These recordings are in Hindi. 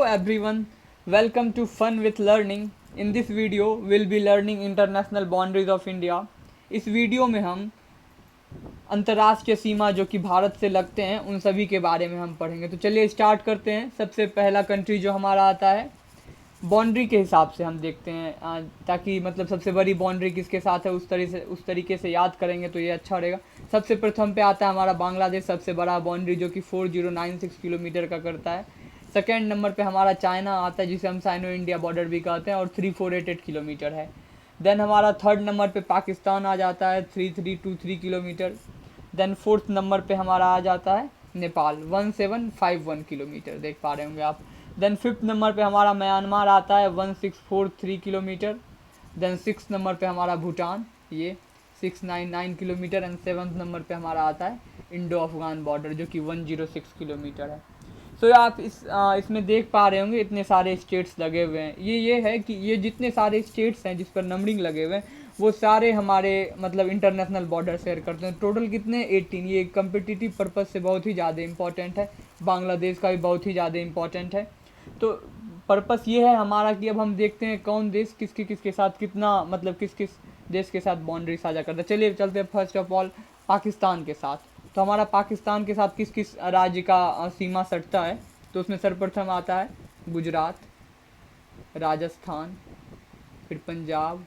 everyone, welcome to Fun with Learning. In this video, we'll be learning international boundaries of India. इस वीडियो में हम अंतर्राष्ट्रीय सीमा जो कि भारत से लगते हैं उन सभी के बारे में हम पढ़ेंगे। तो चलिए स्टार्ट करते हैं। सबसे पहला कंट्री जो हमारा आता है, बाउंड्री के हिसाब से हम देखते हैं, ताकि मतलब सबसे बड़ी बाउंड्री किसके साथ है उस तरीके से याद करेंगे तो ये अच्छा रहेगा। सबसे प्रथम पे आता है हमारा बांग्लादेश, सबसे बड़ा बाउंड्री जो कि 4096 किलोमीटर का करता है। सेकेंड नंबर पे हमारा चाइना आता है जिसे हम साइनो इंडिया बॉर्डर भी कहते हैं और 3488 किलोमीटर है। देन हमारा थर्ड नंबर पे पाकिस्तान आ जाता है 3323 किलोमीटर। देन फोर्थ नंबर पे हमारा आ जाता है नेपाल 1751 किलोमीटर, देख पा रहे होंगे आप। देन फिफ्थ नंबर पे हमारा म्यांमार आता है 1643 किलोमीटर। देन सिक्स नंबर पे हमारा भूटान, ये 699 किलोमीटर। एंड सेवन्थ नंबर पे हमारा आता है इंडो अफगान बॉर्डर जो कि 106 किलोमीटर है। सो आप इसमें देख पा रहे होंगे इतने सारे स्टेट्स लगे हुए हैं। ये है कि ये जितने सारे स्टेट्स हैं जिस पर नंबरिंग लगे हुए हैं वो सारे हमारे मतलब इंटरनेशनल बॉर्डर शेयर करते हैं। टोटल कितने 18। ये कम्पिटिटिव पर्पज़ से बहुत ही ज़्यादा इंपॉर्टेंट है। बांग्लादेश का भी बहुत ही ज़्यादा इंपॉर्टेंट है। तो पर्पस ये है हमारा कि अब हम देखते हैं कौन देश किसके साथ कितना मतलब किस किस देश के साथ बाउंड्री साझा करता है। चलिए चलते हैं फर्स्ट ऑफ ऑल पाकिस्तान के साथ। तो हमारा पाकिस्तान के साथ किस किस राज्य का सीमा सटता है, तो उसमें सर्वप्रथम आता है गुजरात, राजस्थान, फिर पंजाब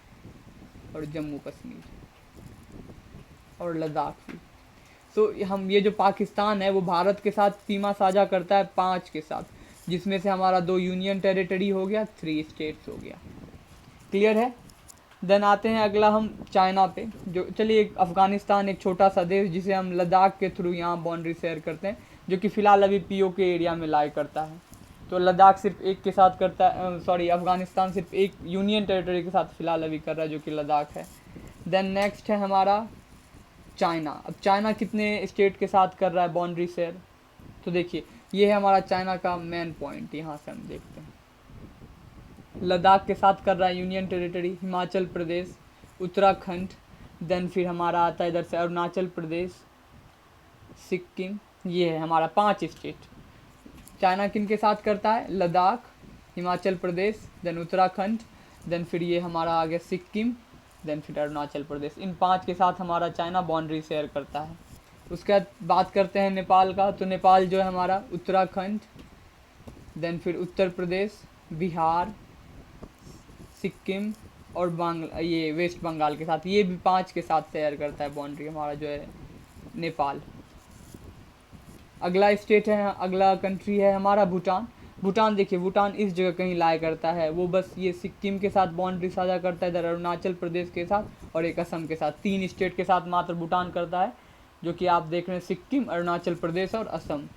और जम्मू कश्मीर और लद्दाख भी। सो हम ये जो पाकिस्तान है वो भारत के साथ सीमा साझा करता है 5 के साथ, जिसमें से हमारा 2 यूनियन टेरिटरी हो गया, 3 स्टेट्स हो गया। क्लियर है। देन आते हैं अगला हम चाइना पे। जो चलिए अफ़गानिस्तान एक छोटा सा देश जिसे हम लद्दाख के थ्रू यहाँ बाउंड्री शेयर करते हैं, जो कि फ़िलहाल अभी पीओके एरिया में लाई करता है। तो लद्दाख सिर्फ एक के साथ करता है, सॉरी अफ़गानिस्तान सिर्फ एक यूनियन टेरिटरी के साथ फ़िलहाल अभी कर रहा है जो कि लद्दाख है। देन नेक्स्ट है हमारा चाइना। अब चाइना कितने स्टेट के साथ कर रहा है बाउंड्री शेयर, तो देखिए ये है हमारा चाइना का मेन पॉइंट। यहाँ से हम देखते हैं लद्दाख के साथ कर रहा है union territory, Himachal Pradesh, Uttarakhand. Then फिर हमारा आता है इधर से अरुणाचल प्रदेश, सिक्किम। ये है हमारा 5 स्टेट। चाइना किन के साथ करता है, लद्दाख, हिमाचल प्रदेश, देन उत्तराखंड, देन फिर ये हमारा आ गया सिक्किम, देन फिर अरुणाचल प्रदेश। इन 5 के साथ हमारा चाइना बाउंड्री शेयर करता है। उसके बाद बात करते हैं नेपाल का। तो नेपाल जो है हमारा उत्तराखंड, देन फिर उत्तर प्रदेश, बिहार, सिक्किम और ये वेस्ट बंगाल के साथ, ये भी 5 के साथ शेयर करता है बाउंड्री हमारा जो है नेपाल। अगला स्टेट है, अगला कंट्री है हमारा भूटान। भूटान देखिए भूटान इस जगह कहीं लाया करता है, वो बस ये सिक्किम के साथ बाउंड्री साझा करता है, इधर अरुणाचल प्रदेश के साथ और एक असम के साथ। 3 स्टेट के साथ मात्र भूटान करता है, जो कि आप देख रहे हैं सिक्किम, अरुणाचल प्रदेश और असम।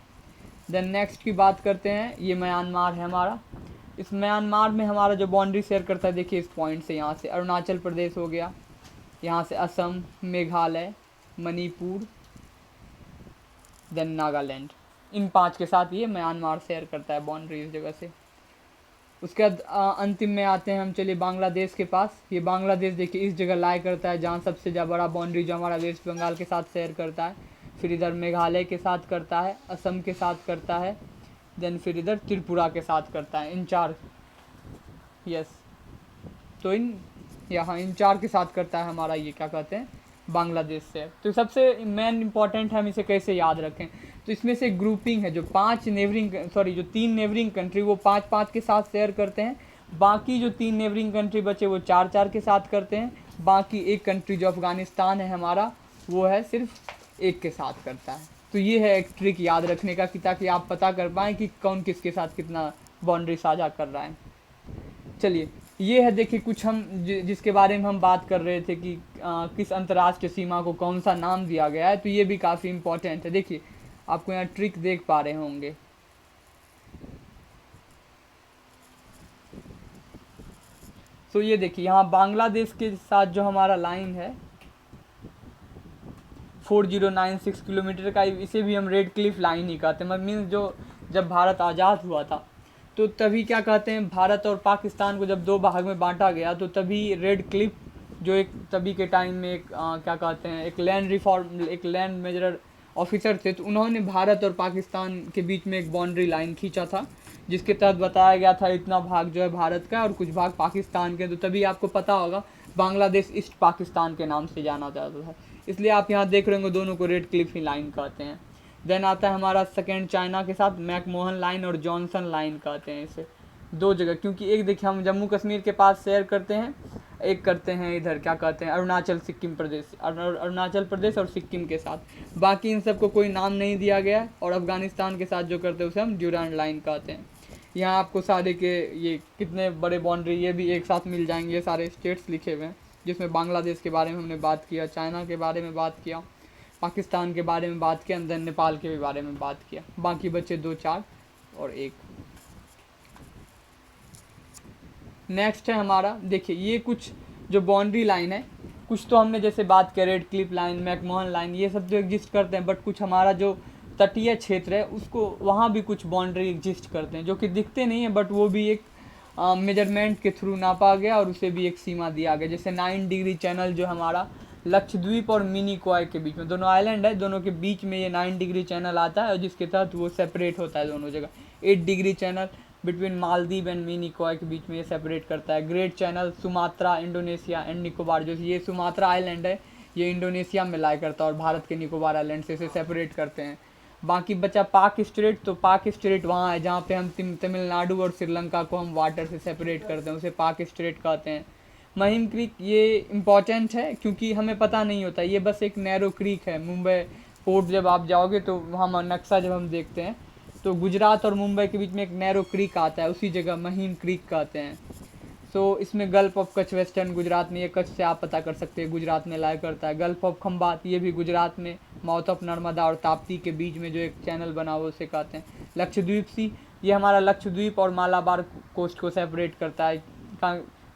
देन नेक्स्ट की बात करते हैं, ये म्यांमार है हमारा। इस म्यांमार में हमारा जो बाउंड्री शेयर करता है देखिए इस पॉइंट से, यहाँ से अरुणाचल प्रदेश हो गया, यहाँ से असम, मेघालय, मणिपुर, देन नागालैंड। इन 5 के साथ ये म्यांमार शेयर करता है बाउंड्री इस जगह से। उसके बाद अंतिम में आते हैं हम, चलिए बांग्लादेश के पास। ये बांग्लादेश देखिए इस जगह लाया करता है जहाँ सबसे बड़ा बाउंड्री जो हमारा वेस्ट बंगाल के साथ शेयर करता है, फिर इधर मेघालय के साथ करता है, असम के साथ करता है, देन फिर इधर त्रिपुरा के साथ करता है। इन 4 यस, तो इन 4 के साथ करता है हमारा ये क्या कहते हैं बांग्लादेश से। तो सबसे मेन इंपॉर्टेंट है हम इसे कैसे याद रखें, तो इसमें से ग्रुपिंग है जो 3 नेबरिंग कंट्री वो 5-5 के साथ शेयर करते हैं। बाकी जो 3 नेबरिंग कंट्री बचे वो 4-4 के साथ करते हैं। बाकी एक कंट्री जो अफ़गानिस्तान है हमारा वो है सिर्फ 1 के साथ करता है। तो ये है एक ट्रिक याद रखने का कि ताकि आप पता कर पाएँ कि कौन किसके साथ कितना बाउंड्री साझा कर रहा है। चलिए ये है देखिए कुछ हम जिसके बारे में हम बात कर रहे थे कि किस अंतर्राष्ट्रीय सीमा को कौन सा नाम दिया गया है, तो ये भी काफ़ी इम्पोर्टेंट है। देखिए आपको यहाँ ट्रिक देख पा रहे होंगे। तो ये देखिए यहाँ बांग्लादेश के साथ जो हमारा लाइन है 4096 किलोमीटर का, इसे भी हम रेड क्लिफ लाइन ही कहते हैं। मीन्स जो जब भारत आज़ाद हुआ था तो तभी क्या कहते हैं, भारत और पाकिस्तान को जब 2 भाग में बांटा गया तो तभी रेड क्लिफ जो एक तभी के टाइम में एक क्या कहते हैं एक लैंड मेजरर ऑफिसर थे, तो उन्होंने भारत और पाकिस्तान के बीच में एक बाउंड्री लाइन खींचा था जिसके तहत बताया गया था इतना भाग जो है भारत का और कुछ भाग पाकिस्तान के, तो तभी आपको पता होगा बांग्लादेश ईस्ट पाकिस्तान के नाम से जाना जाता था। इसलिए आप यहाँ देख रहे होंगे दोनों को रेड क्लिफ लाइन कहते हैं। देन आता है हमारा सेकेंड चाइना के साथ मैकमोहन लाइन और जॉनसन लाइन कहते हैं इसे, दो जगह, क्योंकि एक देखिए हम जम्मू कश्मीर के पास शेयर करते हैं, एक करते हैं इधर क्या कहते हैं अरुणाचल सिक्किम प्रदेश, अरुणाचल प्रदेश और सिक्किम के साथ। बाकी इन सबको कोई नाम नहीं दिया गया है। और अफगानिस्तान के साथ जो करते हैं उसे हम ड्यूरांड लाइन कहते हैं। यहाँ आपको सारे के ये कितने बड़े बाउंड्री ये भी एक साथ मिल जाएंगे, ये सारे स्टेट्स लिखे हुए हैं, जिसमें बांग्लादेश के बारे में हमने बात किया, चाइना के बारे में बात किया, पाकिस्तान के बारे में बात किया, अंदर नेपाल के भी बारे में बात किया। बाकी बचे 2 4 और 1। नेक्स्ट है हमारा, देखिए ये कुछ जो बाउंड्री लाइन है, कुछ तो हमने जैसे बात किया red Cliff line, McMahon line, ये सब जो एग्जिस्ट करते हैं, बट कुछ हमारा जो तटीय क्षेत्र है उसको वहाँ भी कुछ बाउंड्री एग्जिस्ट करते हैं जो कि दिखते नहीं है, बट वो भी एक मेजरमेंट के थ्रू नापा गया और उसे भी एक सीमा दिया गया। जैसे 9 डिग्री चैनल जो हमारा लक्षद्वीप और मिनिकॉय के बीच में, दोनों आइलैंड है, दोनों के बीच में ये 9 डिग्री चैनल आता है और जिसके तहत वो सेपरेट होता है दोनों जगह। 8 degree channel between Maldives and Minicoy के बीच में ये सेपरेट करता है। Great channel Sumatra, Indonesia and Nicobar, जो ये सुमात्रा आइलैंड है ये इंडोनेशिया में लाई करता है और भारत के निकोबार आइलैंड से इसे सेपरेट करते हैं। बाकी बचा पाक स्ट्रेट, तो पाक स्ट्रेट वहाँ है जहाँ पे हम तमिलनाडु और श्रीलंका को हम वाटर से सेपरेट करते हैं, उसे पाक स्ट्रेट कहते हैं। महिम क्रीक ये इम्पॉर्टेंट है क्योंकि हमें पता नहीं होता, ये बस एक नैरो क्रीक है। मुंबई पोर्ट जब आप जाओगे तो वहाँ नक्शा जब हम देखते हैं तो गुजरात और मुंबई के बीच में एक नैरो क्रीक आता है, उसी जगह महिम क्रीक कहते हैं। सो इसमें gulf of Kutch western Gujarat में, ये कच्छ से आप पता कर सकते हैं गुजरात में लाई करता है। गल्फ ऑफ खंबात ये भी गुजरात में, माउथ ऑफ नर्मदा और ताप्ती के बीच में जो एक चैनल बना हुआ उसे कहते हैं। लक्षद्वीप सी, ये हमारा लक्षद्वीप और मालाबार कोस्ट को सेपरेट करता है।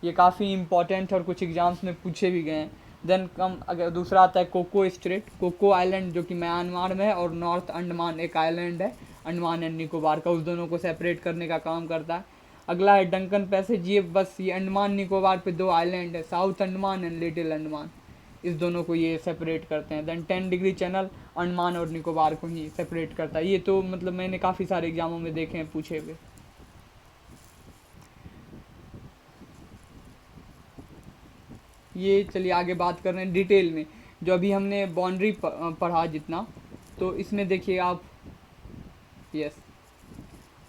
ये काफ़ी इंपॉर्टेंट है और कुछ एग्जाम्स में पूछे भी गए हैं। देन अगर दूसरा आता है कोको स्ट्रेट, कोको आइलैंड जो कि म्यांमार में है, और नॉर्थ अंडमान एक आइलैंड है अंडमान एंड निकोबार का, उस दोनों को सेपरेट करने का काम करता है। अगला है डंकन पैसेज, ये बस ये अंडमान निकोबार पे 2 आइलैंड है, south Andaman and little Andaman, इस दोनों को ये सेपरेट करते हैं। देन 10 डिग्री चैनल अंडमान और निकोबार को ही सेपरेट करता है। ये तो मतलब मैंने काफ़ी सारे एग्जामों में देखे हैं पूछे हुए। ये चलिए आगे बात कर रहे हैं डिटेल में, जो अभी हमने बाउंड्री पढ़ा जितना, तो इसमें देखिए आप, यस,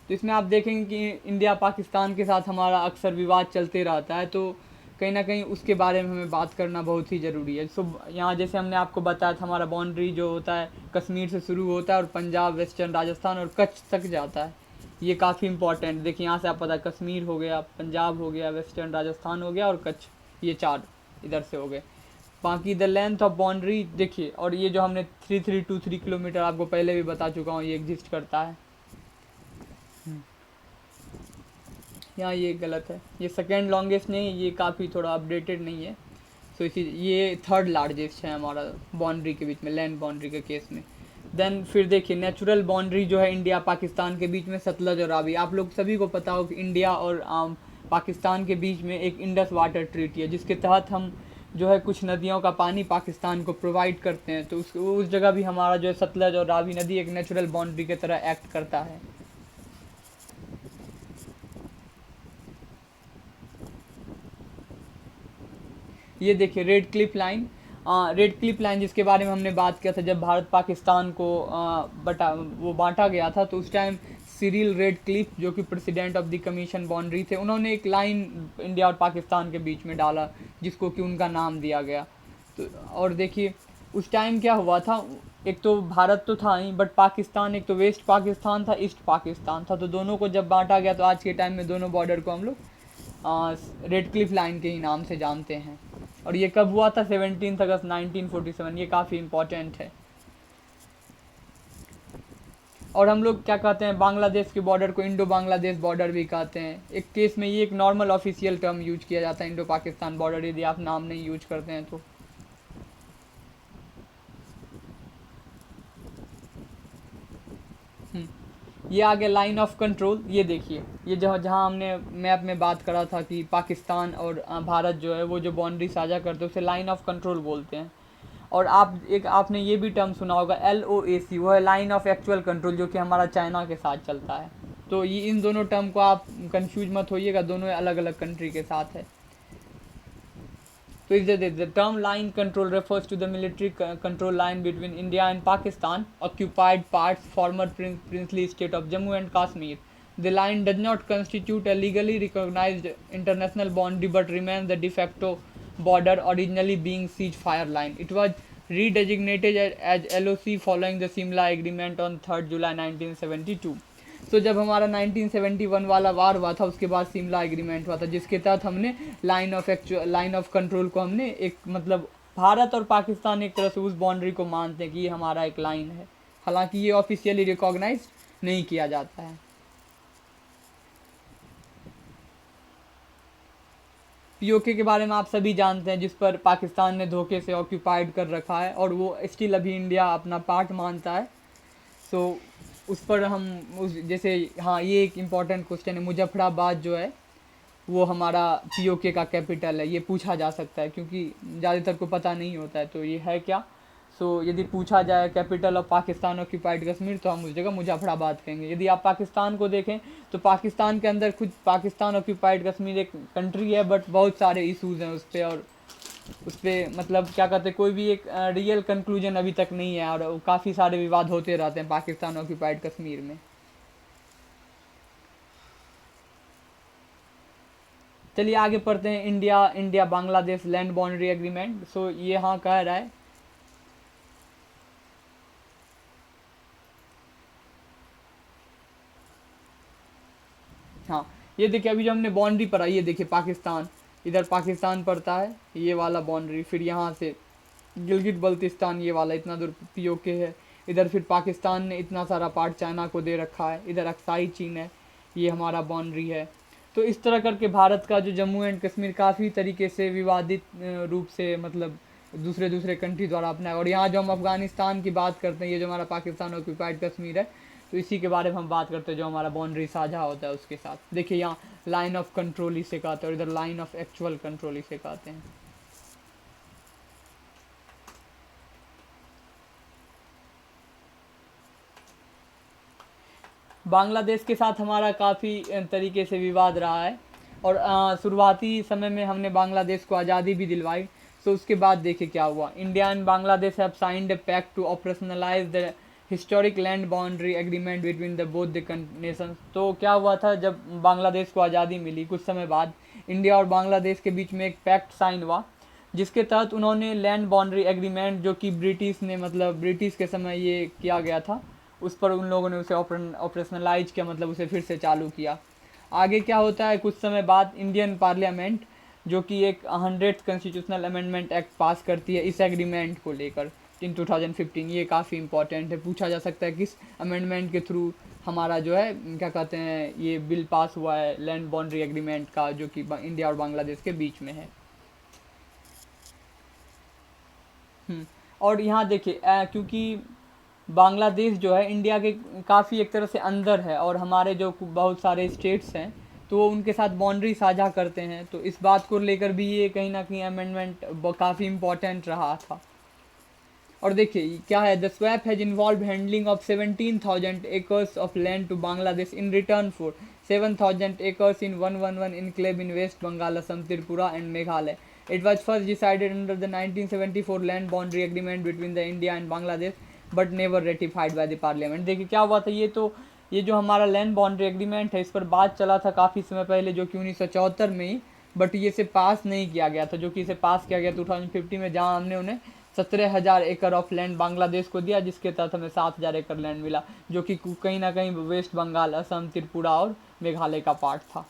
तो इसमें आप देखेंगे कि इंडिया पाकिस्तान के साथ हमारा अक्सर विवाद चलते रहता है, तो कहीं ना कहीं उसके बारे में हमें बात करना बहुत ही ज़रूरी है। सो यहाँ जैसे हमने आपको बताया था हमारा बाउंड्री जो होता है कश्मीर से शुरू होता है और पंजाब, वेस्टर्न राजस्थान और कच्छ तक जाता है। ये काफ़ी इंपॉर्टेंट, देखिए यहाँ से आप पता, कश्मीर हो गया, पंजाब हो गया, वेस्टर्न राजस्थान हो गया और कच्छ, ये 4 इधर से हो गए। बाकी द लेंथ ऑफ बाउंड्री देखिए, और ये जो हमने 3323 किलोमीटर आपको पहले भी बता चुका हूँ, ये एग्जिस्ट करता है। यहाँ ये गलत है, ये सेकेंड लॉन्गेस्ट नहीं, ये काफ़ी थोड़ा अपडेटेड नहीं है। सो इसी ये 3rd लार्जेस्ट है हमारा बाउंड्री के बीच में, लैंड बाउंड्री के केस में। देन फिर देखिए नेचुरल बाउंड्री जो है इंडिया पाकिस्तान के बीच में, सतलज और रावी। आप लोग सभी को पता हो कि इंडिया और पाकिस्तान के बीच में एक इंडस वाटर ट्रीटी है, जिसके तहत हम जो है कुछ नदियों का पानी पाकिस्तान को प्रोवाइड करते हैं। तो उस जगह भी हमारा जो है सतलज और रावी नदी एक नेचुरल बाउंड्री की तरह एक्ट करता है। ये देखिए red Cliff line, red Cliff line जिसके बारे में हमने बात किया था जब भारत पाकिस्तान को बांटा गया था, तो उस टाइम सिरिल रेड क्लिफ जो कि president of the commission boundary थे, उन्होंने एक लाइन इंडिया और पाकिस्तान के बीच में डाला जिसको कि उनका नाम दिया गया। तो और देखिए उस टाइम क्या हुआ था, एक तो भारत तो था ही, बट पाकिस्तान, एक तो वेस्ट पाकिस्तान था, ईस्ट पाकिस्तान था, तो दोनों को जब बांटा गया तो आज के टाइम में दोनों बॉर्डर को हम लोग रेड क्लिफ लाइन के ही नाम से जानते हैं। और ये कब हुआ था? 17 अगस्त 1947। ये काफ़ी इम्पोर्टेंट है। और हम लोग क्या कहते हैं, बांग्लादेश के बॉर्डर को इंडो बांग्लादेश बॉर्डर भी कहते हैं। एक केस में ये एक नॉर्मल ऑफिशियल टर्म यूज किया जाता है, इंडो पाकिस्तान बॉर्डर, यदि आप नाम नहीं यूज करते हैं तो। ये आ गया लाइन ऑफ कंट्रोल। ये देखिए, ये जहाँ हमने मैप में बात करा था कि पाकिस्तान और भारत जो है वो जो बाउंड्री साझा करते हैं उसे लाइन ऑफ कंट्रोल बोलते हैं। और आपने ये भी टर्म सुना होगा LOAC, वो है लाइन ऑफ एक्चुअल कंट्रोल, जो कि हमारा चाइना के साथ चलता है। तो ये इन दोनों टर्म को आप कंफ्यूज मत होइएगा, दोनों अलग अलग कंट्री के साथ है। तो इस the term line control refers to the military control line between India and Pakistan occupied parts former princely state of Jammu and Kashmir. The line does not constitute a legally recognized international boundary but remains the de facto border, originally being ceasefire line. It was redesignated as LOC following the Simla Agreement on 3rd July 1972. तो जब हमारा 1971 वाला वार हुआ था उसके बाद सिमला एग्रीमेंट हुआ था, जिसके तहत हमने लाइन ऑफ कंट्रोल को हमने एक मतलब भारत और पाकिस्तान एक तरह से उस बाउंड्री को मानते हैं कि ये हमारा एक लाइन है, हालांकि ये ऑफिशियली रिकॉग्नाइज नहीं किया जाता है। पीओके के बारे में आप सभी जानते हैं, जिस पर पाकिस्तान ने धोखे से ऑक्यूपाइड कर रखा है और वो स्टिल अभी इंडिया अपना पार्ट मानता है। सो उस पर हम जैसे हाँ ये एक इम्पॉर्टेंट क्वेश्चन है, मुजफ्फराबाद जो है वो हमारा पीओके का कैपिटल है, ये पूछा जा सकता है क्योंकि ज़्यादातर को पता नहीं होता है, तो ये है क्या। सो यदि पूछा जाए capital of Pakistan occupied Kashmir तो हम उस जगह मुजफ्फराबाद कहेंगे। यदि आप पाकिस्तान को देखें तो पाकिस्तान के अंदर खुद पाकिस्तान ऑक्यूपाइड कश्मीर एक कंट्री है, बट बहुत सारे इशूज़ हैं उस पर, और उस पर मतलब क्या कहते हैं कोई भी एक रियल कंक्लूजन अभी तक नहीं है, और काफ़ी सारे विवाद होते रहते हैं पाकिस्तान ऑक्यूपाइड कश्मीर में। चलिए आगे पढ़ते हैं। India Bangladesh land boundary agreement. So ये हाँ कह रहा है हाँ, ये देखिए अभी जो हमने बाउंड्री पढ़ा, ये देखिए पाकिस्तान, इधर पाकिस्तान पड़ता है ये वाला बाउंड्री, फिर यहाँ से गिलगित बल्तिस्तान ये वाला इतना दूर पीओके है, इधर फिर पाकिस्तान ने इतना सारा पार्ट चाइना को दे रखा है, इधर अक्साई चीन है, ये हमारा बाउंड्री है। तो इस तरह करके भारत का जो जम्मू एंड कश्मीर काफ़ी तरीके से विवादित रूप से मतलब दूसरे कंट्री द्वारा अपना है। और यहाँ जो हम अफ़गानिस्तान की बात करते हैं, ये जो हमारा पाकिस्तान ऑक्यूपाइड कश्मीर है, तो इसी के बारे में हम बात करते हैं जो हमारा बाउंड्री साझा होता है उसके साथ। देखिए यहाँ लाइन ऑफ कंट्रोल इसे कहते हैं और इधर लाइन ऑफ एक्चुअल कंट्रोल इसे कहते हैं। बांग्लादेश के साथ हमारा काफ़ी तरीके से विवाद रहा है, और शुरुआती समय में हमने बांग्लादेश को आज़ादी भी दिलवाई। तो उसके बाद देखिए क्या हुआ। India and Bangladesh have signed a pact to operationalise the historic land boundary agreement between the both the nations. तो क्या हुआ था, जब बांग्लादेश को आज़ादी मिली कुछ समय बाद इंडिया और बांग्लादेश के बीच में एक पैक्ट साइन हुआ, जिसके तहत उन्होंने लैंड बाउंड्री एग्रीमेंट, जो कि ब्रिटिश ने मतलब ब्रिटिश के समय ये किया गया था, उस पर उन लोगों ने उसे ऑपरेशनलाइज किया, मतलब उसे फिर से चालू किया। आगे क्या होता है, कुछ समय बाद इंडियन पार्लियामेंट जो कि एक 100th कॉन्स्टिट्यूशनल अमेंडमेंट एक्ट पास करती है इस एग्रीमेंट को लेकर इन 2015। ये काफ़ी इंपॉर्टेंट है, पूछा जा सकता है किस अमेंडमेंट के थ्रू हमारा जो है क्या कहते हैं ये बिल पास हुआ है लैंड बाउंड्री एग्रीमेंट का, जो कि इंडिया और बांग्लादेश के बीच में है। और यहाँ देखिए क्योंकि बांग्लादेश जो है इंडिया के काफ़ी एक तरह से अंदर है, और हमारे जो बहुत सारे स्टेट्स हैं तो वो उनके साथ बाउंड्री साझा करते हैं, तो इस बात को लेकर भी ये कहीं ना कहीं अमेंडमेंट काफ़ी इम्पोर्टेंट रहा था। और देखिए क्या है, the swap has involve handling of 17,000 acres of land to Bangladesh in return for 7,000 acres in 111 enclave in West Bengal, Assam, Tripura and Meghalaya. It was first decided under the 1974 land boundary agreement between the India and Bangladesh, but never ratified by the parliament. देखिए क्या हुआ था, ये जो हमारा लैंड बाउंड्री एग्रीमेंट है इस पर बात चला था काफ़ी समय पहले, जो कि 1974 में ही, बट ये इसे पास नहीं किया गया था, जो कि इसे पास किया गया 2015 में, जहां हमने उन्हें 17,000 एकड़ ऑफ लैंड बांग्लादेश को दिया, जिसके तहत हमें 7,000 एकड़ लैंड मिला, जो कि कहीं ना कहीं वेस्ट बंगाल, असम, त्रिपुरा और मेघालय का पार्ट था।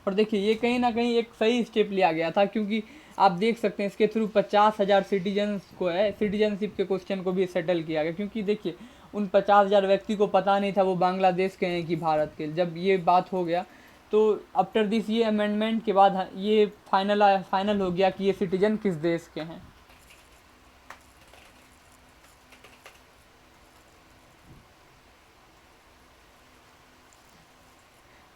और देखिए ये कहीं ना कहीं एक सही स्टेप लिया गया था, क्योंकि आप देख सकते हैं इसके थ्रू 50,000 सिटीजन्स को है सिटीजनशिप के क्वेश्चन को भी सेटल किया गया, क्योंकि देखिए उन 50,000 व्यक्ति को पता नहीं था वो बांग्लादेश के हैं कि भारत के। जब ये बात हो गया तो आफ्टर दिस ये अमेंडमेंट के बाद ये फाइनल हो गया कि ये सिटीजन किस देश के हैं।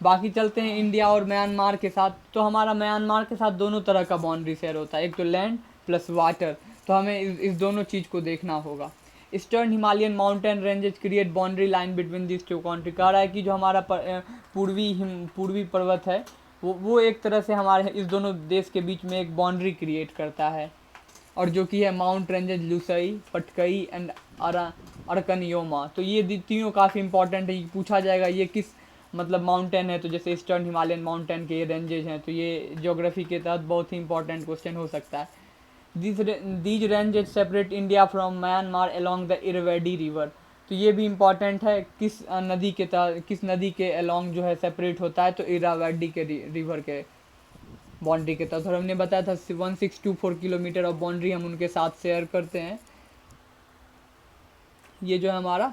बाकी चलते हैं इंडिया और म्यांमार के साथ। तो हमारा म्यांमार के साथ दोनों तरह का बाउंड्री शेयर होता है, एक तो लैंड प्लस वाटर। तो हमें इस दोनों चीज़ को देखना होगा। Eastern Himalayan mountain ranges create boundary line between this two country. कह रहा है कि जो हमारा पूर्वी पर्वत है वो एक तरह से हमारे इस दोनों देश के बीच में एक बाउंड्री क्रिएट करता है, और जो कि है mount ranges Lushai, Patkai and अरकनियोमा। तो ये तीनों काफ़ी इंपॉर्टेंट है, पूछा जाएगा ये किस मतलब माउंटेन है, तो जैसे ईस्टर्न हिमालयन माउंटेन के ये रेंजेज हैं, तो ये ज्योग्राफी के तहत बहुत ही इंपॉर्टेंट क्वेश्चन हो सकता है। These ranges separate India from Myanmar along the Irrawaddy river. तो ये भी इम्पॉर्टेंट है, किस नदी के अलोंग जो है सेपरेट होता है, तो इरावदी के रिवर के बाउंड्री के तहत। और हमने बताया था 1624 किलोमीटर ऑफ बाउंड्री हम उनके साथ शेयर करते हैं। ये जो है हमारा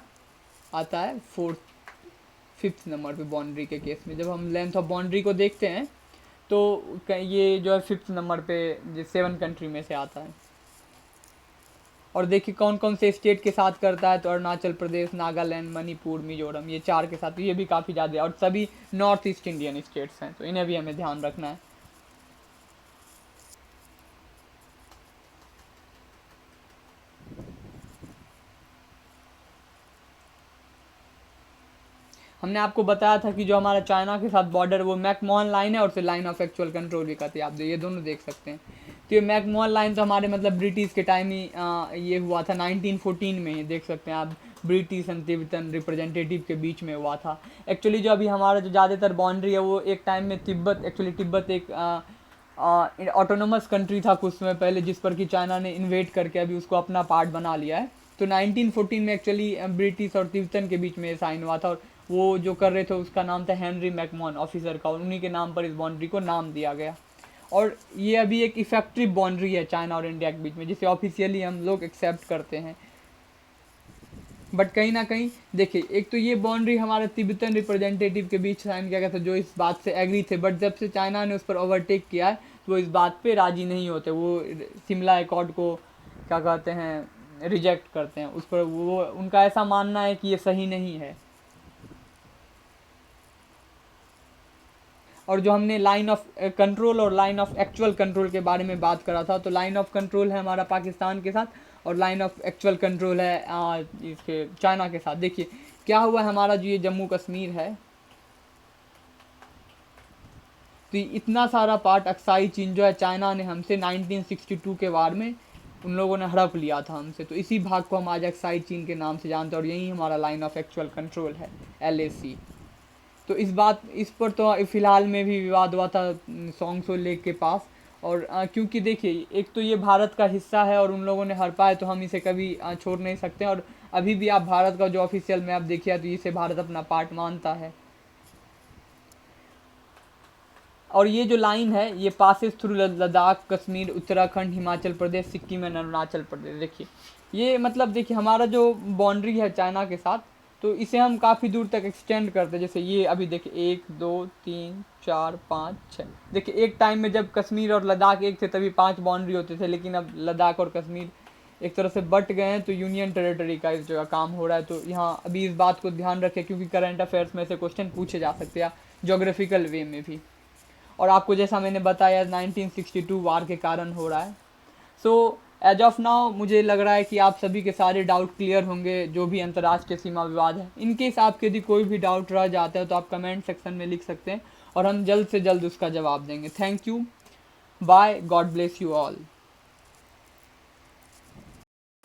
आता है 5th नंबर पे बाउंड्री के केस में। जब हम लेंथ ऑफ बाउंड्री को देखते हैं तो ये जो है 5th नंबर पे 7 कंट्री में से आता है। और देखिए कौन कौन से स्टेट के साथ करता है, तो अरुणाचल प्रदेश, नागालैंड, मणिपुर, मिजोरम, ये 4 के साथ। ये भी काफ़ी ज़्यादा है, और सभी नॉर्थ ईस्ट इंडियन स्टेट्स हैं, तो इन्हें भी हमें ध्यान रखना है। हमने आपको बताया था कि जो हमारा चाइना के साथ बॉर्डर वो मैकमोहन लाइन है, और उसे लाइन ऑफ एक्चुअल कंट्रोल भी कहते हैं। आप ये दोनों देख सकते हैं। तो ये मैकमोहन लाइन तो हमारे मतलब ब्रिटिश के टाइम ही ये हुआ था 1914 में ही, देख सकते हैं आप, ब्रिटिश एंड तिब्बतन रिप्रेजेंटेटिव के बीच में हुआ था। एक्चुअली जो अभी हमारा जो ज़्यादातर बाउंड्री है वो एक टाइम में तिब्बत एक ऑटोनोमस कंट्री था कुछ समय पहले, जिस पर कि चाइना ने इन्वेट करके अभी उसको अपना पार्ट बना लिया है। तो 1914 में एक्चुअली ब्रिटिश और तिब्बतन के बीच में साइन हुआ था, और वो जो कर रहे थे उसका नाम था हेनरी मैकमोहन ऑफिसर का, और उन्हीं के नाम पर इस बाउंड्री को नाम दिया गया। और ये अभी एक इफेक्टिव बाउंड्री है चाइना और इंडिया के बीच में, जिसे ऑफिशियली हम लोग एक्सेप्ट करते हैं। बट कहीं ना कहीं देखिए, एक तो ये बाउंड्री हमारे तिब्बतन रिप्रेजेंटेटिव के बीच साइन किया गया था, जो इस बात से एग्री थे। बट जब से चाइना ने उस पर ओवरटेक किया है तो वो इस बात पे राजी नहीं होते, वो शिमला एकॉर्ड को क्या कहते हैं, रिजेक्ट करते हैं उस पर। वो उनका ऐसा मानना है कि ये सही नहीं है। और जो हमने लाइन ऑफ कंट्रोल और लाइन ऑफ एक्चुअल कंट्रोल के बारे में बात करा था, तो लाइन ऑफ कंट्रोल है हमारा पाकिस्तान के साथ, और लाइन ऑफ एक्चुअल कंट्रोल है इसके चाइना के साथ। देखिए क्या हुआ है, हमारा जो ये जम्मू कश्मीर है, तो इतना सारा पार्ट अक्साई चीन जो है चाइना ने हमसे 1962 के वार में उन लोगों ने हड़प लिया था हमसे। तो इसी भाग को हम आज अक्साई चीन के नाम से जानते हैं, और यही हमारा लाइन ऑफ एक्चुअल कंट्रोल है, LAC। तो इस पर तो फ़िलहाल में भी विवाद हुआ था सोंगसो लेक के पास। और क्योंकि देखिए एक तो ये भारत का हिस्सा है और उन लोगों ने हड़पा है, तो हम इसे कभी छोड़ नहीं सकते। और अभी भी आप भारत का जो ऑफिशियल मैप देखिए तो इसे भारत अपना पार्ट मानता है। और ये जो लाइन है ये passes through Ladakh, Kashmir, Uttarakhand, Himachal Pradesh, Sikkim and Arunachal Pradesh. देखिए ये मतलब देखिए हमारा जो बाउंड्री है चाइना के साथ, तो इसे हम काफ़ी दूर तक एक्सटेंड करते हैं। जैसे ये अभी देखिए 1 2 3 4 5 6, देखिए एक टाइम में जब कश्मीर और लद्दाख एक थे तभी 5 बाउंड्री होते थे, लेकिन अब लद्दाख और कश्मीर एक तरह से बट गए हैं, तो यूनियन टेरिटरी का इस जगह काम हो रहा है। तो यहाँ अभी इस बात को ध्यान रखें, क्योंकि करंट अफेयर्स में से क्वेश्चन पूछे जा सकते हैं जोग्राफिकल वे में भी। और आपको जैसा मैंने बताया 1962 वार के कारण हो रहा है। सो एज ऑफ नाउ मुझे लग रहा है कि आप सभी के सारे डाउट क्लियर होंगे, जो भी अंतर्राष्ट्रीय सीमा विवाद है। इनकेस आपके यदि कोई भी डाउट रह जाता है तो आप कमेंट सेक्शन में लिख सकते हैं, और हम जल्द से जल्द उसका जवाब देंगे। Thank you, bye, God bless you all.